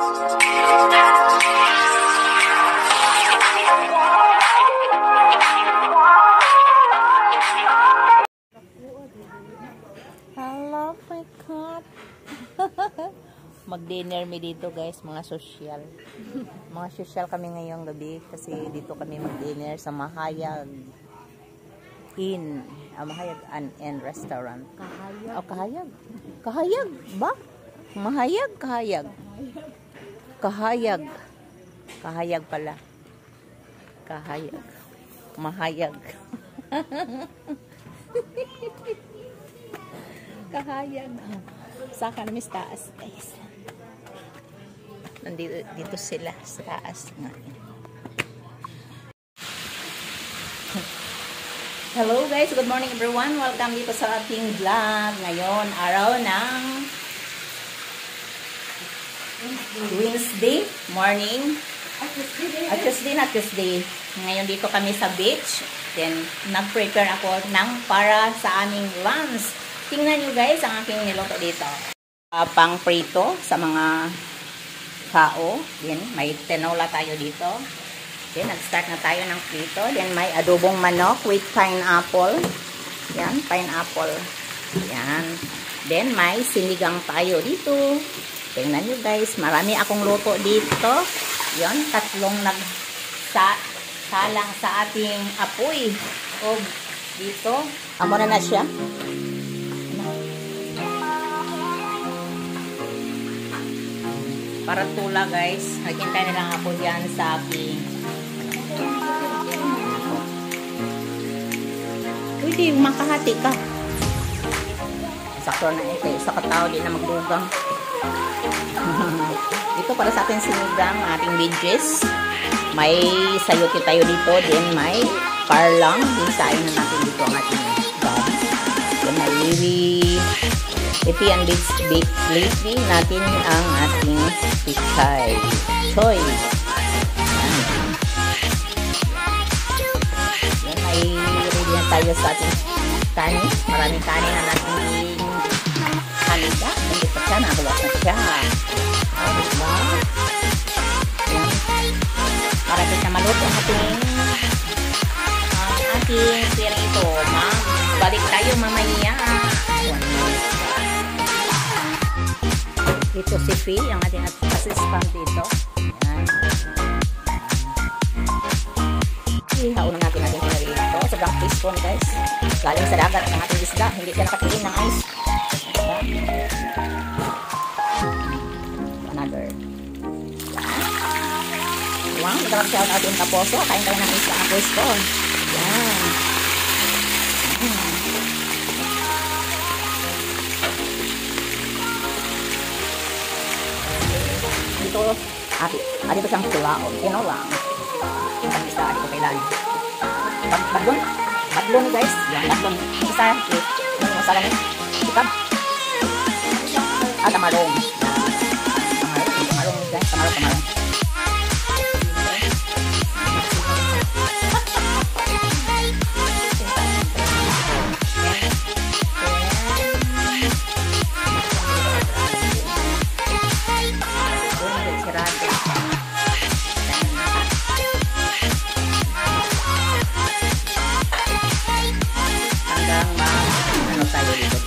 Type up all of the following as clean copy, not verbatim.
Hello, my God. Mag-dinner mi dito, guys, mga social. Mga social kami ngayong gabi kasi dito kami mag-dinner sa Mahayag Inn. Mahayag and Restaurant. Kahayag. Oh, Kahayag. Kahayag ba? Mahayag, Kahayag. Kahayag. Kahayag pala. Kahayag. Mahayag. Kahayag. Saka namin sa taas, guys. Nandito dito sila sa taas ngayon. Hello guys, good morning everyone. Welcome dito sa ating vlog. Ngayon, araw ng Wednesday morning. Tuesday. Ngayon dito kami sa beach. Then, nag-prepare ako para sa aming lunch. Tingnan nyo guys ang aking niluto dito. Pang prito sa mga kao. Then, may tinola tayo dito. Then, nag-start na tayo ng prito. Then, may adobong manok with pineapple. Yan, pineapple. Yan. Then, may sinigang tayo dito. Tingnan nyo guys, marami akong luto dito. Yan, tatlong nagsalang sa ating apoy. O, dito. Amo na siya. Para tula guys, naghintay na lang ako diyan sa aking pwede makahati ka. Sakto na ito, sa katao di na magdugang. Ito para sa ating sinigang, ating veggies. May sayote tayo dito, then may parlang, din sain na natin dito ang ating gab. Then may ipi and bake natin ang ating pichay. Choy. Yan ay ready na tayo sa ating kanin. Maraming kanin na natin kanida. Hindi pa siya, nakawas na siya. Diba? Yan. Para kita maluto ang ating pirito. Balik tayo mamaya. Ito si P, ang ating assistant dito. Ayan. Ihaunan natin natin pinarito. Sobrang crispon guys. Galing sa dagat ng ating isda. Hindi siya nakatiin ng ice. Another. Wow, nagkaroon siya ang ating kaposo. Kain tayo ng isda na pwesto. Ayan. Ito, ito siyang tulao. Lang. Ang isa, ito kailan. Badlon guys. Yan, badlon. Isa, yung masala niya. Ikab. Tamarong. Tamarong guys. Tamarong.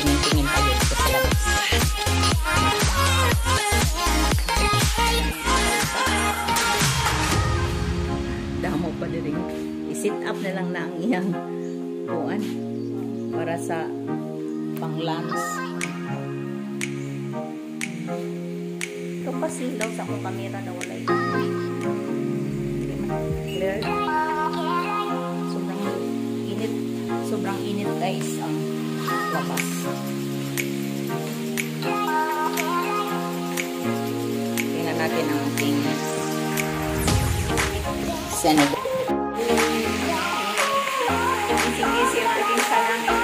Tingin tayo dito sa labas. Damo pa din. I-sit up na lang na ang iyang buwan para sa pang-lunch. Ito pa silaw sa akong kamera na wala ito. Clear. Sobrang init guys ang labas. Tingnan natin ang ating Senegal. Isip-isip natin sa langit.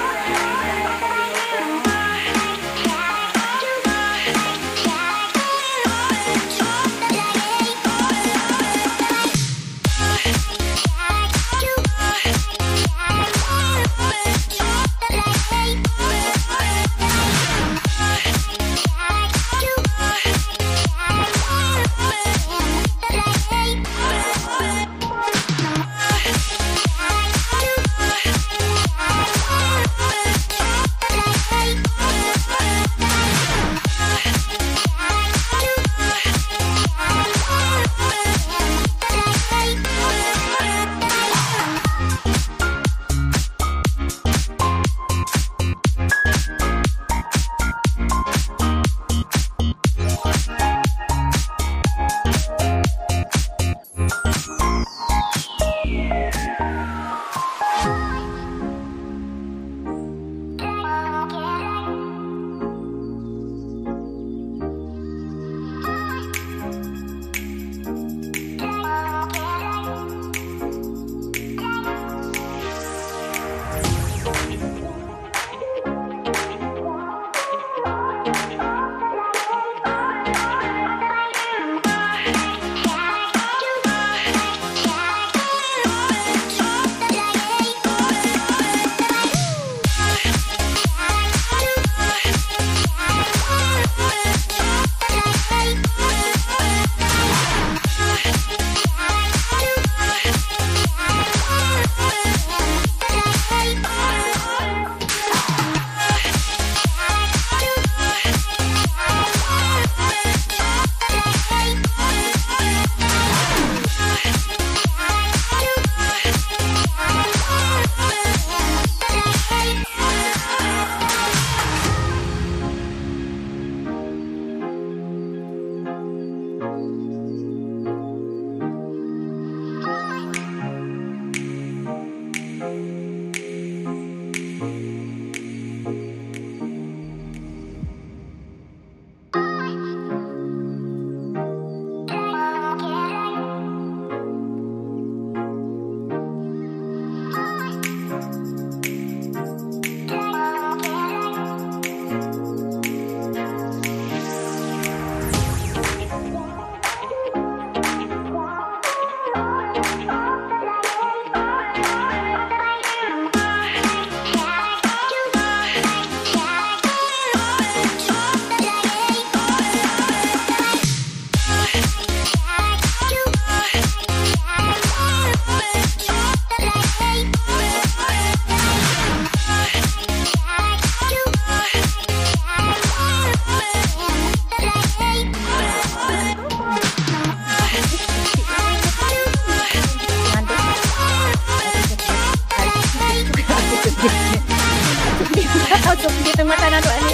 Ang mata na to, ano?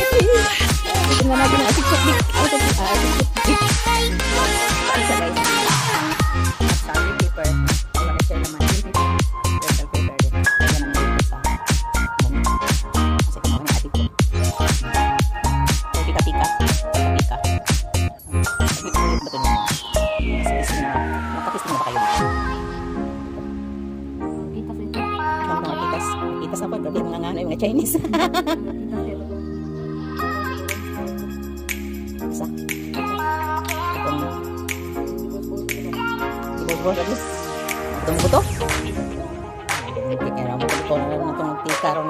Tingnan natin ang asik chokdik. Asik chokdik. Isa guys. Sorry paper. Wala na siya naman. Dental paper din. Kaya naman dito sa kasi kung ano atik ko. Pika-pika. Pika-pika. Pika-pika ba ito nyo? Kasi na, makapising na ba kayo dito? Kitas na po, pero mga nga yung Chinese. Isa. Itong ibos-bos lagi. Itong buto. Kaya naman ko na lang itong tikaron.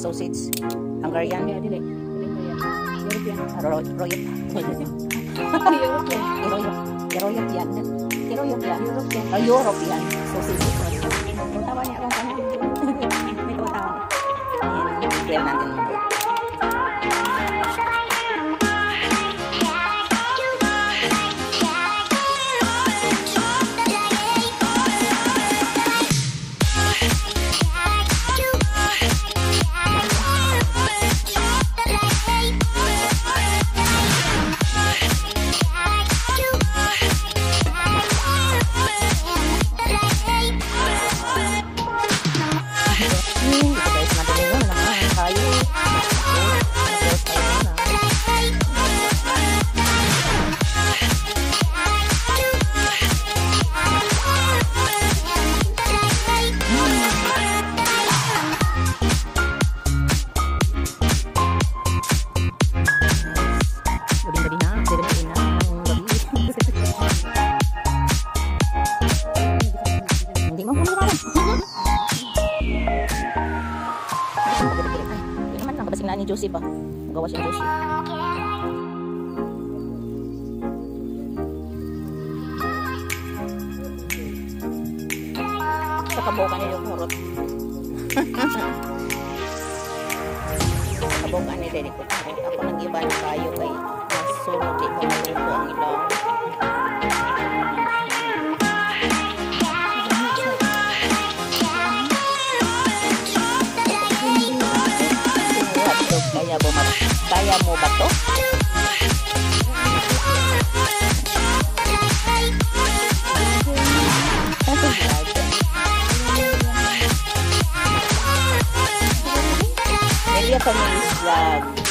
Sausage. Hungarian. European. European. Sausage. Tawa niya akong kanan. May tawa. Ayan. Grill natin. Ni Josie ba? Magawa siya Josie. Sa kabukan niya yung hurot. Kabukan ni Derek ko. Ako nag-iba na kayo kay nasunog di ko maluto ang ilaw. Kaya mo ba to? Media Family's Vlog.